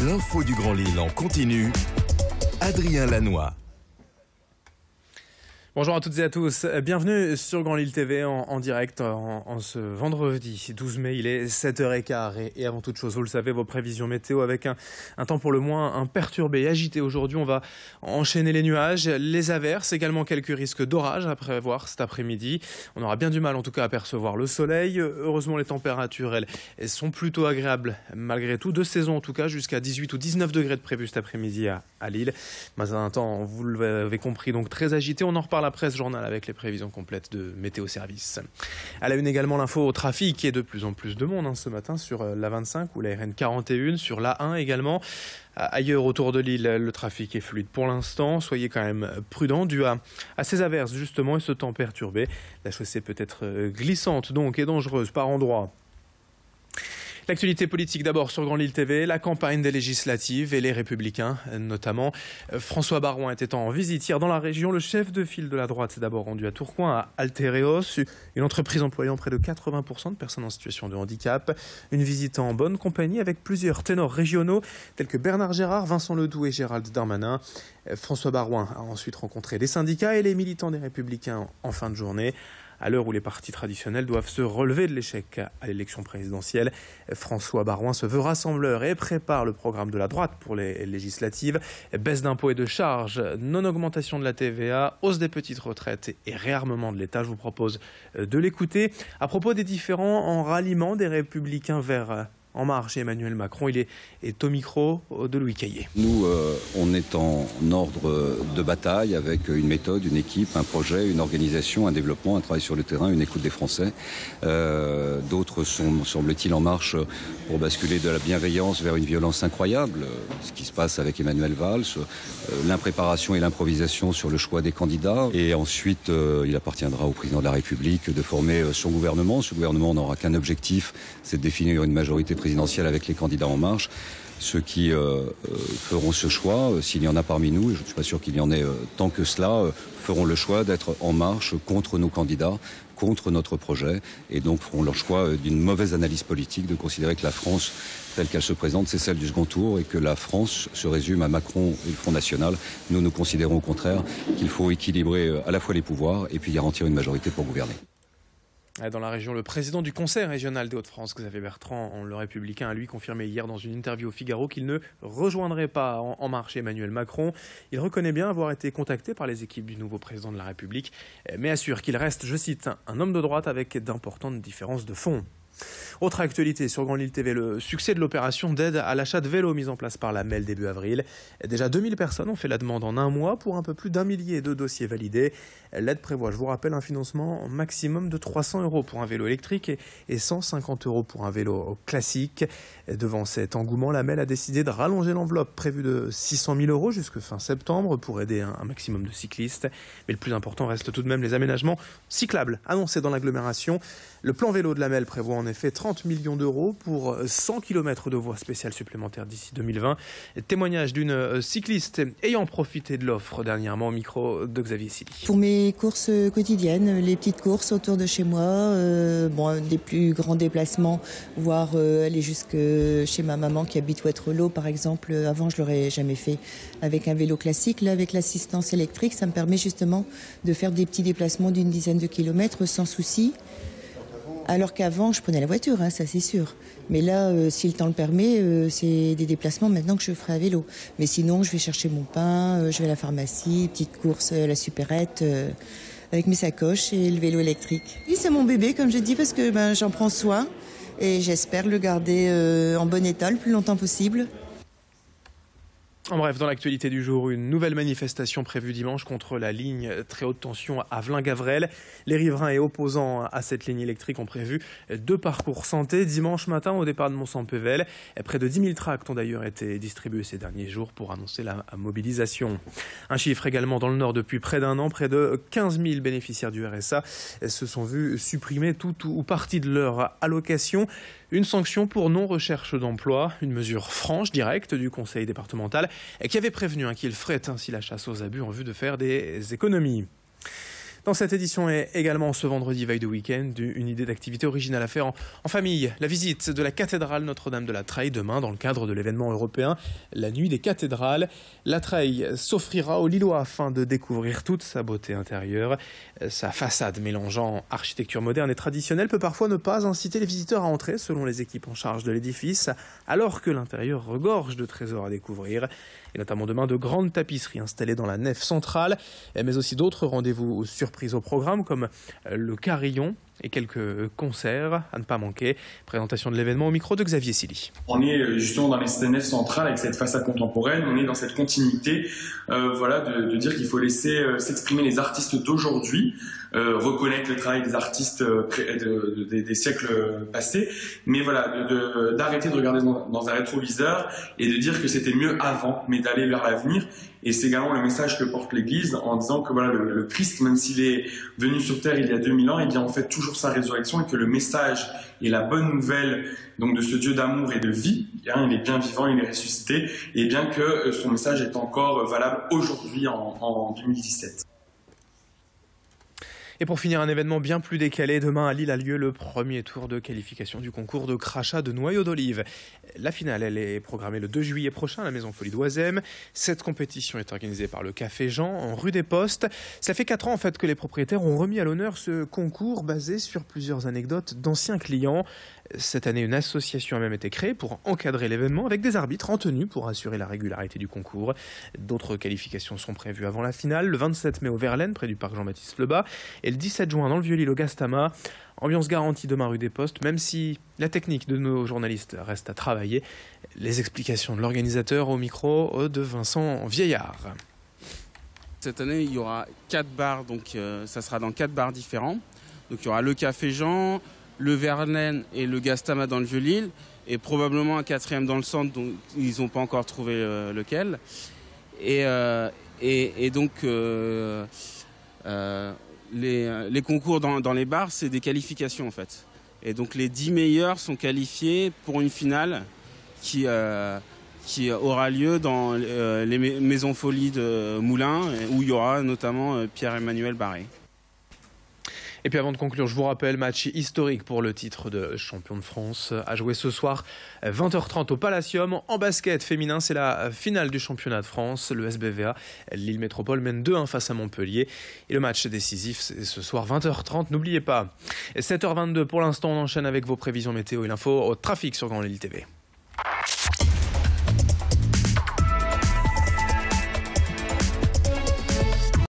L'info du Grand Lille en continu. Adrien Lannoy. Bonjour à toutes et à tous, bienvenue sur Grand Lille TV en direct en ce vendredi 12 mai, il est 7h15 et avant toute chose, vous le savez, vos prévisions météo avec un temps pour le moins perturbé et agité. Aujourd'hui, on va enchaîner les nuages, les averses, également quelques risques d'orage à prévoir cet après-midi. On aura bien du mal en tout cas à percevoir le soleil. Heureusement, les températures, elles sont plutôt agréables malgré tout, de saison en tout cas, jusqu'à 18 ou 19 degrés de prévu cet après-midi à Lille. Mais un temps, vous l'avez compris, donc très agité. On en reparle après ce journal avec les prévisions complètes de Météo Service. À la une également l'info au trafic et de plus en plus de monde ce matin sur la 25 ou la RN 41, sur la 1 également. Ailleurs autour de Lille, le trafic est fluide pour l'instant. Soyez quand même prudents dû à ces averses justement et ce temps perturbé. La chaussée peut être glissante donc et dangereuse par endroits. L'actualité politique d'abord sur Grand Lille TV, la campagne des législatives et les Républicains notamment. François Baroin était en visite hier dans la région. Le chef de file de la droite s'est d'abord rendu à Tourcoing, à Altereos, une entreprise employant près de 80% de personnes en situation de handicap. Une visite en bonne compagnie avec plusieurs ténors régionaux tels que Bernard Gérard, Vincent Ledoux et Gérald Darmanin. François Baroin a ensuite rencontré les syndicats et les militants des Républicains en fin de journée. À l'heure où les partis traditionnels doivent se relever de l'échec à l'élection présidentielle, François Baroin se veut rassembleur et prépare le programme de la droite pour les législatives. Baisse d'impôts et de charges, non-augmentation de la TVA, hausse des petites retraites et réarmement de l'État. Je vous propose de l'écouter. À propos des différents ralliements des Républicains vers En Marche et Emmanuel Macron, il est au micro de Louis Caillé. Nous, on est en ordre de bataille avec une méthode, une équipe, un projet, une organisation, un développement, un travail sur le terrain, une écoute des Français. D'autres sont, semble-t-il, en marche pour basculer de la bienveillance vers une violence incroyable. Ce qui se passe avec Emmanuel Valls, l'impréparation et l'improvisation sur le choix des candidats. Et ensuite, il appartiendra au président de la République de former son gouvernement. Ce gouvernement n'aura qu'un objectif, c'est de définir une majorité présidentielle avec les candidats En Marche. Ceux qui feront ce choix, s'il y en a parmi nous, et je ne suis pas sûr qu'il y en ait tant que cela, feront le choix d'être en marche contre nos candidats, contre notre projet, et donc feront leur choix d'une mauvaise analyse politique, de considérer que la France, telle qu'elle se présente, c'est celle du second tour, et que la France se résume à Macron et le Front National. Nous considérons au contraire qu'il faut équilibrer à la fois les pouvoirs et puis garantir une majorité pour gouverner. Dans la région, le président du Conseil régional des Hauts-de-France, Xavier Bertrand, le Républicain, a lui confirmé hier dans une interview au Figaro qu'il ne rejoindrait pas En Marche Emmanuel Macron. Il reconnaît bien avoir été contacté par les équipes du nouveau président de la République, mais assure qu'il reste, je cite, un homme de droite avec d'importantes différences de fond. Autre actualité sur Grand Lille TV, le succès de l'opération d'aide à l'achat de vélos mise en place par la MEL début avril. Déjà 2000 personnes ont fait la demande en un mois pour un peu plus d'1 millier de dossiers validés. L'aide prévoit, je vous rappelle, un financement maximum de 300 € pour un vélo électrique et 150 € pour un vélo classique. Devant cet engouement, la MEL a décidé de rallonger l'enveloppe prévue de 600 000 € jusqu'à fin septembre pour aider un maximum de cyclistes. Mais le plus important reste tout de même les aménagements cyclables annoncés dans l'agglomération. Le plan vélo de la MEL prévoit en effet 30 millions d'euros pour 100 km de voies spéciales supplémentaires d'ici 2020. Témoignage d'une cycliste ayant profité de l'offre dernièrement au micro de Xavier Silly. Pour mes courses quotidiennes, les petites courses autour de chez moi, des plus grands déplacements, voire aller jusque chez ma maman qui habite Ouettrelot par exemple. Avant, je ne l'aurais jamais fait avec un vélo classique. Là, avec l'assistance électrique, ça me permet justement de faire des petits déplacements d'une dizaine de kilomètres sans souci. Alors qu'avant, je prenais la voiture, ça c'est sûr. Mais là, si le temps le permet, c'est des déplacements maintenant que je ferai à vélo. Mais sinon, je vais chercher mon pain, je vais à la pharmacie, petite course à la supérette, avec mes sacoches et le vélo électrique. Oui, c'est mon bébé, comme je dis, parce que j'en prends soin et j'espère le garder en bon état le plus longtemps possible. En bref, dans l'actualité du jour, une nouvelle manifestation prévue dimanche contre la ligne très haute tension Avelin-Gavrelle. Les riverains et opposants à cette ligne électrique ont prévu 2 parcours santé dimanche matin au départ de Mont-Saint-Pével. Près de 10 000 tracts ont d'ailleurs été distribués ces derniers jours pour annoncer la mobilisation. Un chiffre également dans le Nord depuis près d'un an, près de 15 000 bénéficiaires du RSA se sont vus supprimer toute ou partie de leur allocation. Une sanction pour non-recherche d'emploi, une mesure franche, directe du conseil départemental qui avait prévenu qu'il ferait ainsi la chasse aux abus en vue de faire des économies. Dans cette édition et également ce vendredi veille de week-end, une idée d'activité originale à faire en famille. La visite de la cathédrale Notre-Dame de la Treille demain dans le cadre de l'événement européen La Nuit des cathédrales. La Treille s'offrira aux Lillois afin de découvrir toute sa beauté intérieure. Sa façade mélangeant architecture moderne et traditionnelle peut parfois ne pas inciter les visiteurs à entrer selon les équipes en charge de l'édifice, alors que l'intérieur regorge de trésors à découvrir. Et notamment demain de grandes tapisseries installées dans la nef centrale, mais aussi d'autres rendez-vous surprises au programme comme le carillon et quelques concerts à ne pas manquer. Présentation de l'événement au micro de Xavier Silly. On est justement dans les nefs centrales avec cette façade contemporaine, on est dans cette continuité de dire qu'il faut laisser s'exprimer les artistes d'aujourd'hui, reconnaître le travail des artistes des siècles passés, mais voilà, d'arrêter de regarder dans un rétroviseur et de dire que c'était mieux avant, mais d'aller vers l'avenir. Et c'est également le message que porte l'Église en disant que voilà, le Christ, même s'il est venu sur terre il y a 2000 ans, eh bien on fait toujours sa résurrection et que le message et la bonne nouvelle donc de ce Dieu d'amour et de vie, hein, il est bien vivant, il est ressuscité, et bien que son message est encore valable aujourd'hui en 2017. Et pour finir, un événement bien plus décalé. Demain à Lille a lieu le premier tour de qualification du concours de crachat de noyaux d'olive. La finale, elle est programmée le 2 juillet prochain à la Maison Folie d'Oisem. Cette compétition est organisée par le Café Jean en rue des Postes. Ça fait 4 ans en fait que les propriétaires ont remis à l'honneur ce concours basé sur plusieurs anecdotes d'anciens clients. Cette année, une association a même été créée pour encadrer l'événement avec des arbitres en tenue pour assurer la régularité du concours. D'autres qualifications sont prévues avant la finale, le 27 mai au Verlaine, près du parc Jean-Baptiste Lebas, et le 17 juin dans le Vieux-Lille au Gastama. Ambiance garantie demain rue des Postes, même si la technique de nos journalistes reste à travailler. Les explications de l'organisateur au micro de Vincent Vieillard. Cette année, il y aura 4 bars, donc ça sera dans 4 bars différents. Donc il y aura le Café Jean, le Verlaine et le Gastama dans le Vieux-Lille, et probablement un 4e dans le centre, dont ils n'ont pas encore trouvé lequel. Et donc les concours dans les bars, c'est des qualifications en fait. Et donc les 10 meilleurs sont qualifiés pour une finale qui aura lieu dans les Maisons Folies de Moulins, où il y aura notamment Pierre-Emmanuel Barré. Et puis avant de conclure, je vous rappelle, match historique pour le titre de champion de France à jouer ce soir 20h30 au Palacium. En basket féminin, c'est la finale du championnat de France. Le SBVA, Lille Métropole, mène 2-1 face à Montpellier. Et le match décisif, c'est ce soir 20h30, n'oubliez pas. 7h22 pour l'instant, on enchaîne avec vos prévisions météo et l'info au trafic sur Grand Lille TV.